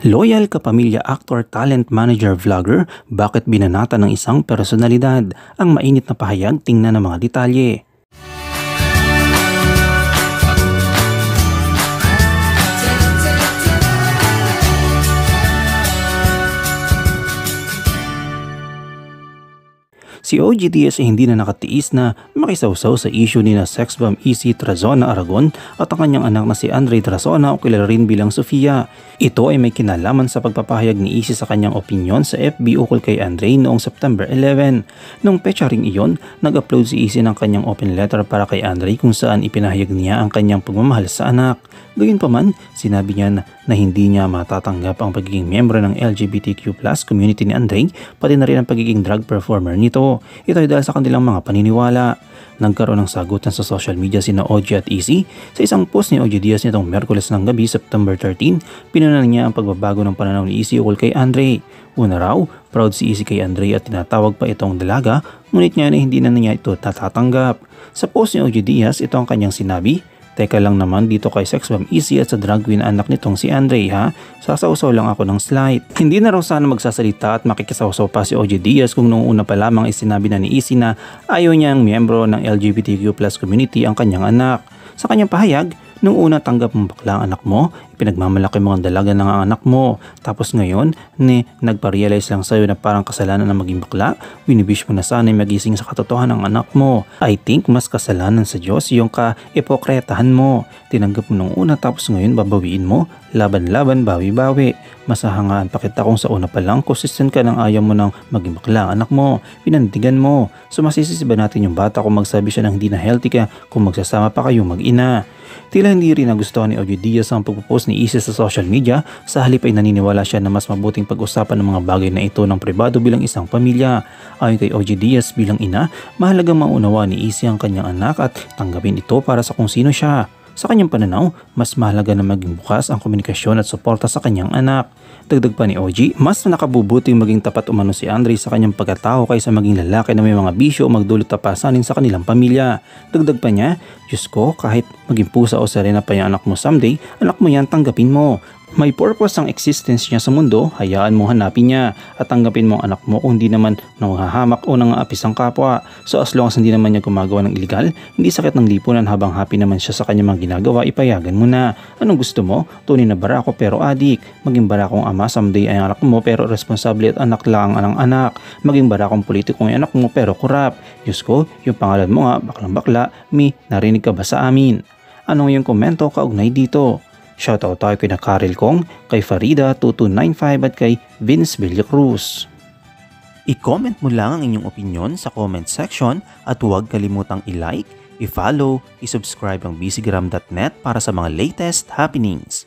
Loyal kapamilya actor, talent manager, vlogger, bakit binanata ng isang personalidad? Ang mainit na pahayag, tingnan ng mga detalye. Si OG Diaz ay hindi na nakatiis na makisawsaw sa issue ni na sex bomb EC Trazona Aragon at ang kanyang anak na si Andre Trazona o kilala rin bilang Sofia. Ito ay may kinalaman sa pagpapahayag ni EC sa kanyang opinyon sa FB ukol kay Andre noong September 11. Noong petsa ring iyon, nag-upload si EC ng kanyang open letter para kay Andre kung saan ipinahayag niya ang kanyang pagmamahal sa anak. Gayunpaman, sinabi niya na hindi niya matatanggap ang pagiging miyembro ng LGBTQ+ community ni Andre, pati na rin ang pagiging drag performer nito. Ito ay dahil sa kanilang mga paniniwala. Nagkaroon ng sagutan sa social media sina OG at EC. Sa isang post ni OG Diaz nitong Miyerkules ng gabi, September 13, pinunan niya ang pagbabago ng pananaw ni EC ukol kay Andre. Una raw, proud si EC kay Andre at tinatawag pa itong dalaga, ngunit niya na hindi na niya ito natatanggap. Sa post ni OG Diaz, ito ang kanyang sinabi, "Teka lang naman dito kay sex bomb EC at sa drag queen anak nitong si Andre ha, sasawsaw lang ako ng slight." Hindi na raw sana magsasalita at makikisawsaw pa si OG Diaz kung noong una pa lamang isinabi na ni EC na ayaw niyang miyembro ng LGBTQ+ community ang kanyang anak. Sa kanyang pahayag, nung una tanggap mo bakla ang anak mo, pinagmamalaki mo ang dalaga ng anak mo. Tapos ngayon, nagpa-realize lang sa'yo na parang kasalanan na maging bakla, winiwish mo na sana magising sa katotohanan ng anak mo. I think mas kasalanan sa Diyos yung ka-epokretahan mo. Tinanggap mo nung una tapos ngayon babawiin mo, laban-laban, bawi-bawi. Masahangaan pa kita kung sa una pa lang consistent ka ng ayaw mo ng maging bakla ang anak mo. Pinandigan mo. So masisisi ba natin yung bata kung magsabi siya ng hindi na healthy ka kung magsasama pa kayong mag-ina? Tila hindi rin nagustuhan ni OG Diaz ang pagpopost ni EC sa social media, sa halip ay naniniwala siya na mas mabuting pag-usapan ng mga bagay na ito ng pribado bilang isang pamilya. Ayon kay OG Diaz bilang ina, mahalagang maunawa ni EC ang kanyang anak at tanggapin ito para sa kung sino siya. Sa kanyang pananaw, mas mahalaga na maging bukas ang komunikasyon at suporta sa kanyang anak. Dagdag pa ni OG, mas nakabubuting maging tapat umano si Andre sa kanyang pagkatao kaysa maging lalaki na may mga bisyo o magdulot tapasanin sa kanilang pamilya. Dagdag pa niya, Diyos ko, kahit maging pusa o sarena pa yung anak mo someday, anak mo yan, tanggapin mo. May purpose ang existence niya sa mundo, hayaan mo hanapin niya at tanggapin mo ang anak mo kung hindi naman nanghahamak o nangaapis ang kapwa. So as long as hindi naman niya gumagawa ng illegal, hindi sakit ng lipunan habang happy naman siya sa kanyang mga ginagawa, ipayagan mo na. Anong gusto mo? Tunay na barako pero adik. Maging barakong ama someday ay anak mo pero responsable at anak lang ang anak. Maging barakong politiko ay anak mo pero kurap. Diyos ko, yung pangalan mo nga, baklang bakla, narinig ka ba sa amin? Anong yung komento kaugnay dito? Shoutout tayo kay Karel Kong, kay Farida2295 at kay Vince Villacruz. I-comment mo lang ang inyong opinion sa comment section at huwag kalimutang i-like, i-follow, i-subscribe ang bcgram.net para sa mga latest happenings.